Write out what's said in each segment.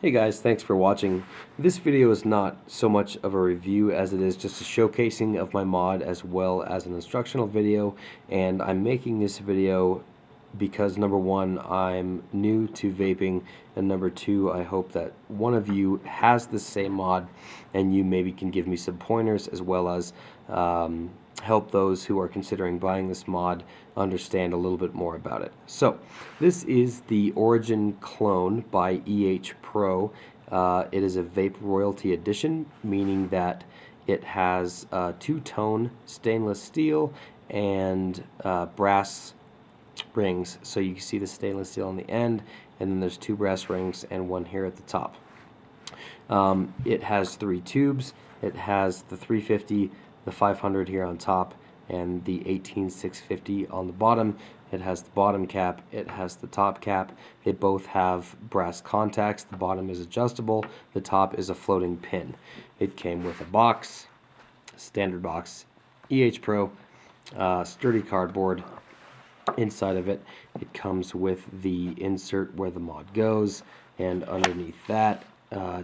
Hey guys, thanks for watching. This video is not so much of a review as it is just a showcasing of my mod as well as an instructional video, and I'm making this video because number one, I'm new to vaping, and number two, I hope that one of you has the same mod and you maybe can give me some pointers as well as help those who are considering buying this mod understand a little bit more about it. So this is the Origin clone by EHPro. It is a vape royalty edition, meaning that it has two-tone stainless steel and brass rings. So you can see the stainless steel on the end, and then there's two brass rings and one here at the top. It has three tubes. It has the 350, the 500 here on top, and the 18650 on the bottom. It has the bottom cap, it has the top cap. They both have brass contacts. The bottom is adjustable, the top is a floating pin. It came with a box, standard box, EHPro, sturdy cardboard. Inside of it, it comes with the insert where the mod goes, and underneath that,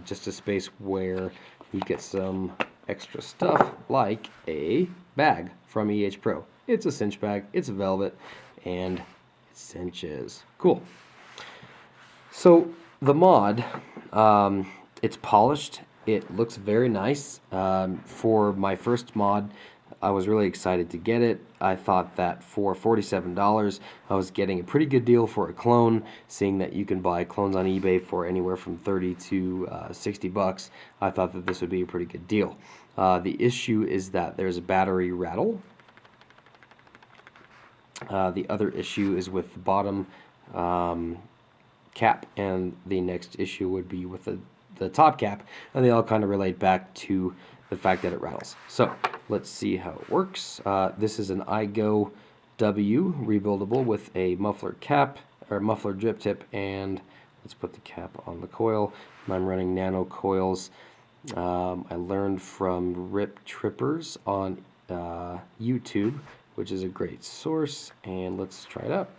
just a space where you get some extra stuff like a bag from EHPro. It's a cinch bag, it's velvet, and it cinches. Cool. So the mod, it's polished. It looks very nice. For my first mod, I was really excited to get it. I thought that for $47, I was getting a pretty good deal for a clone, seeing that you can buy clones on eBay for anywhere from 30 to 60 bucks. I thought that this would be a pretty good deal. The issue is that there's a battery rattle. The other issue is with the bottom cap, and the next issue would be with the top cap, and they all kind of relate back to the fact that it rattles. So let's see how it works. This is an iGo W rebuildable with a muffler cap or muffler drip tip, and let's put the cap on the coil. I'm running nano coils. I learned from Rip Trippers on YouTube, which is a great source, and let's try it out.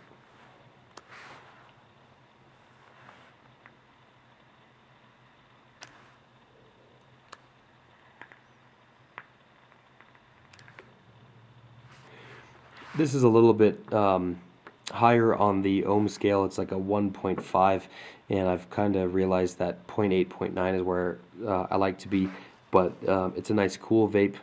This is a little bit higher on the ohm scale. It's like a 1.5, and I've kind of realized that 0.8, 0.9 is where I like to be, but it's a nice cool vape.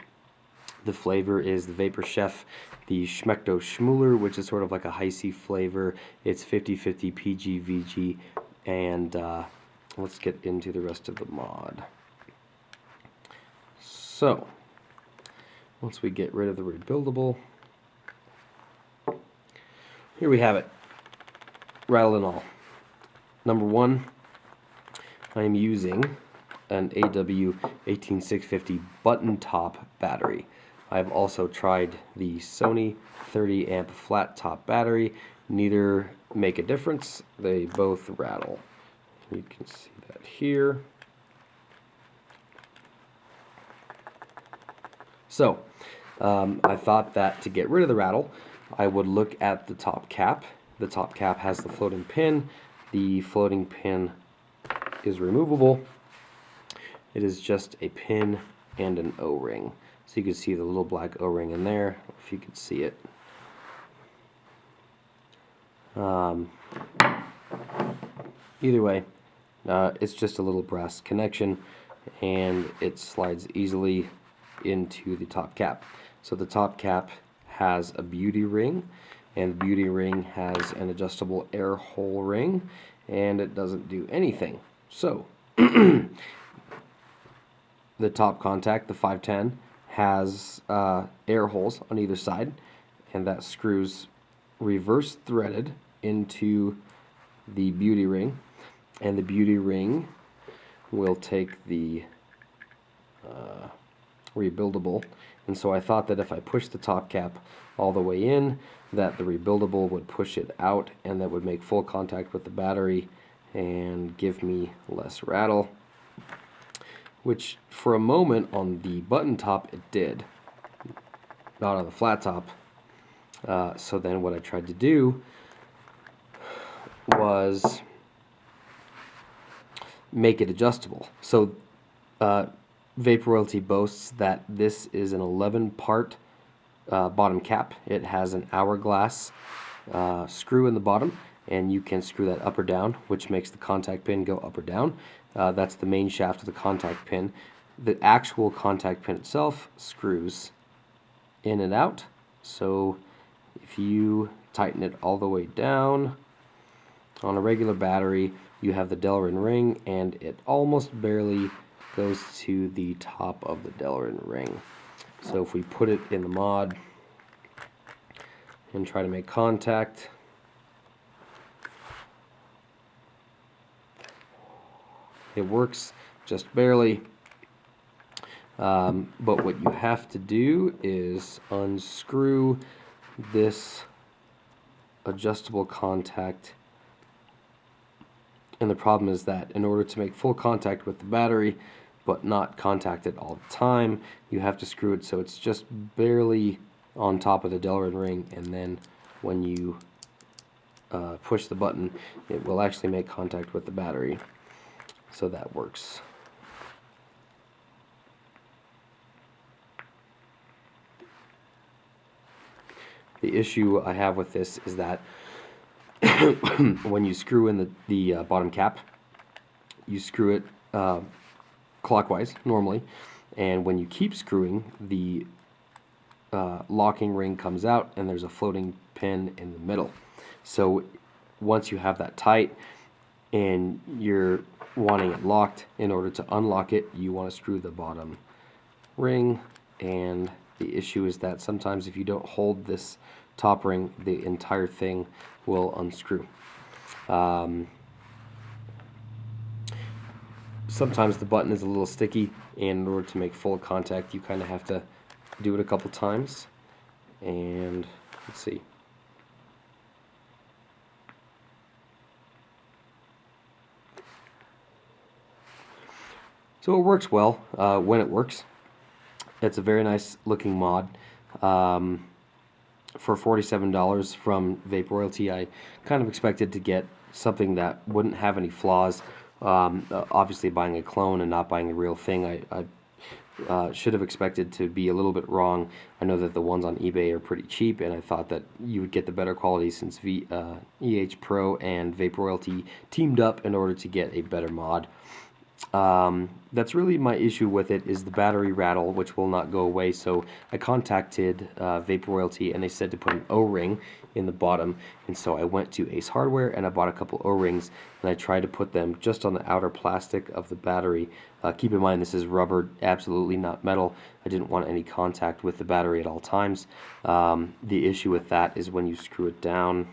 The flavor is the Vapor Chef, the Schmecto Schmuler, which is sort of like a Heisey flavor. It's 50/50 PG VG, and let's get into the rest of the mod. So once we get rid of the rebuildable, here we have it, rattle and all. Number one, I am using an AW 18650 button top battery. I've also tried the Sony 30 amp flat top battery. Neither make a difference. They both rattle. You can see that here. So I thought that to get rid of the rattle, I would look at the top cap. The top cap has the floating pin. The floating pin is removable. It is just a pin and an O-ring. So you can see the little black O-ring in there, if you could see it. Either way, it's just a little brass connection, and it slides easily into the top cap. So the top cap has a beauty ring, and the beauty ring has an adjustable air hole ring, and it doesn't do anything. So the top contact, the 510, has air holes on either side, and that screws reverse threaded into the beauty ring, and the beauty ring will take the rebuildable. And so I thought that if I push the top cap all the way in, that the rebuildable would push it out, and that would make full contact with the battery and give me less rattle, which for a moment on the button top it did, not on the flat top. So then what I tried to do was make it adjustable. So Vapor Royalty boasts that this is an 11-part bottom cap. It has an hourglass screw in the bottom, and you can screw that up or down, which makes the contact pin go up or down. That's the main shaft of the contact pin. The actual contact pin itself screws in and out. So if you tighten it all the way down on a regular battery, you have the Delrin ring, and it almost barely goes to the top of the Delrin ring. So if we put it in the mod and try to make contact, it works just barely. But what you have to do is unscrew this adjustable contact. And the problem is that in order to make full contact with the battery, but not contact it all the time, you have to screw it so it's just barely on top of the Delrin ring, and then when you push the button, it will actually make contact with the battery. So that works. The issue I have with this is that when you screw in the bottom cap, you screw it clockwise normally, and when you keep screwing, the locking ring comes out and there's a floating pin in the middle. So once you have that tight and you're wanting it locked, in order to unlock it, you want to screw the bottom ring, and the issue is that sometimes if you don't hold this top ring, the entire thing will unscrew. Sometimes the button is a little sticky, and in order to make full contact, you kind of have to do it a couple times. And let's see. So it works well when it works. It's a very nice looking mod. For $47 from Vapor Royalty, I kind of expected to get something that wouldn't have any flaws. Obviously, buying a clone and not buying the real thing, I should have expected to be a little bit wrong. I know that the ones on eBay are pretty cheap, and I thought that you would get the better quality since EHPro and Vapor Royalty teamed up in order to get a better mod. That's really my issue with it, is the battery rattle, which will not go away. So I contacted Vapor Royalty, and they said to put an O-ring in the bottom, and so I went to Ace Hardware and I bought a couple O-rings, and I tried to put them just on the outer plastic of the battery. Keep in mind, this is rubber, absolutely not metal. I didn't want any contact with the battery at all times. The issue with that is when you screw it down,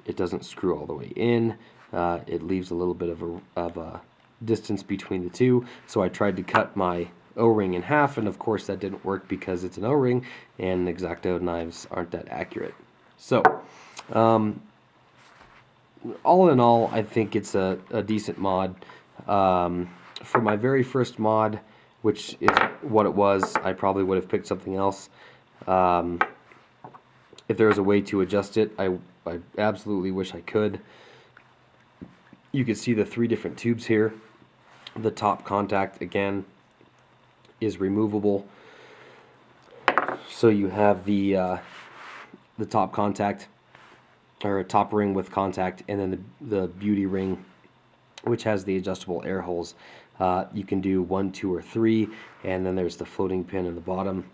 it doesn't screw all the way in. It leaves a little bit of a distance between the two, so I tried to cut my O-ring in half, and of course that didn't work because it's an O-ring and X-Acto knives aren't that accurate. So all in all, I think it's a decent mod. For my very first mod, which is what it was, I probably would have picked something else. If there was a way to adjust it, I absolutely wish I could. You can see the 3 different tubes here. The top contact, again, is removable. So you have the top contact, or a top ring with contact, and then the beauty ring, which has the adjustable air holes. You can do 1, 2, or 3, and then there's the floating pin in the bottom.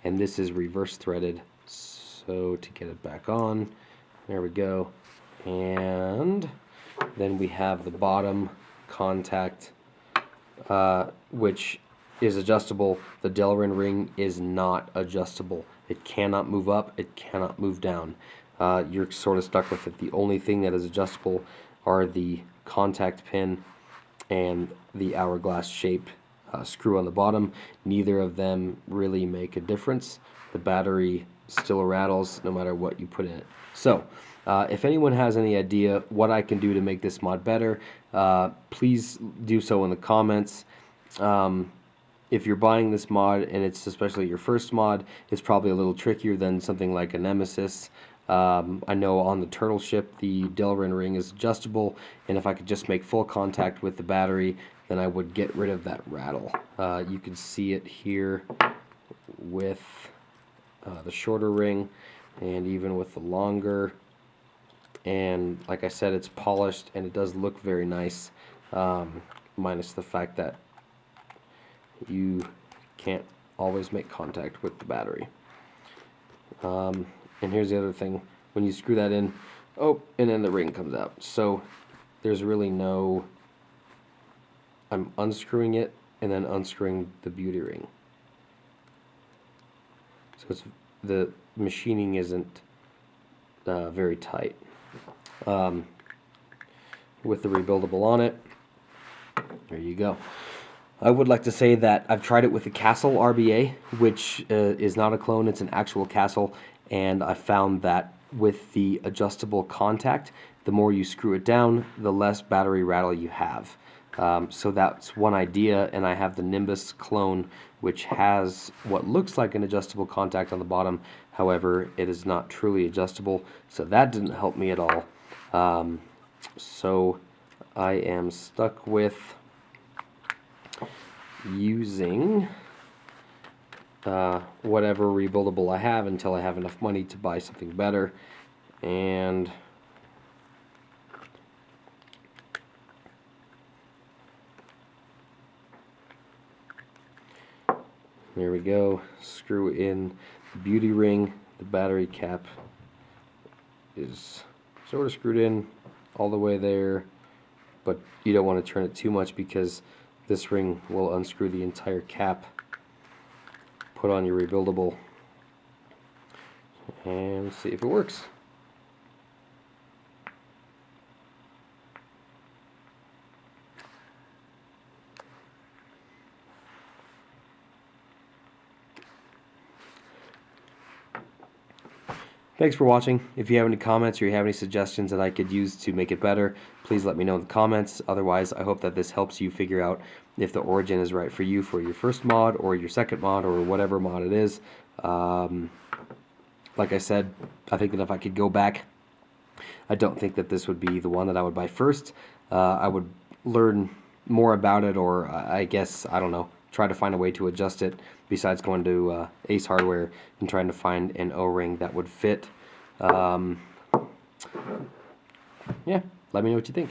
And this is reverse threaded. So to get it back on, there we go. And then we have the bottom contact, which is adjustable. The Delrin ring is not adjustable. It cannot move up, it cannot move down. You're sort of stuck with it. The only thing that is adjustable are the contact pin and the hourglass shaped screw on the bottom. Neither of them really make a difference. The battery still rattles no matter what you put in it. So if anyone has any idea what I can do to make this mod better, please do so in the comments. If you're buying this mod, and it's especially your first mod, it's probably a little trickier than something like a Nemesis I know on the turtle ship the Delrin ring is adjustable, and if I could just make full contact with the battery, then I would get rid of that rattle. You can see it here with the shorter ring, and even with the longer. And like I said, it's polished and it does look very nice, minus the fact that you can't always make contact with the battery. And here's the other thing, when you screw that in, oh, and then the ring comes out. So there's really no, I'm unscrewing it and then unscrewing the beauty ring. So it's, the machining isn't very tight. With the rebuildable on it, there you go. I would like to say that I've tried it with the Castle RBA, which is not a clone, it's an actual Castle, and I found that with the adjustable contact, the more you screw it down, the less battery rattle you have. So that's one idea, and I have the Nimbus clone, which has what looks like an adjustable contact on the bottom. However, it is not truly adjustable, so that didn't help me at all. So I am stuck with using whatever rebuildable I have until I have enough money to buy something better. And there we go. Screw in the beauty ring. The battery cap is sort of screwed in all the way there, but you don't want to turn it too much because this ring will unscrew the entire cap. Put on your rebuildable and see if it works. Thanks for watching. If you have any comments or you have any suggestions that I could use to make it better, please let me know in the comments. Otherwise, I hope that this helps you figure out if the origin is right for you for your first mod or your second mod or whatever mod it is. Like I said, I think that if I could go back, I don't think that this would be the one that I would buy first. I would learn more about it, or I guess, I don't know, try to find a way to adjust it besides going to Ace Hardware and trying to find an O-ring that would fit. Yeah, let me know what you think.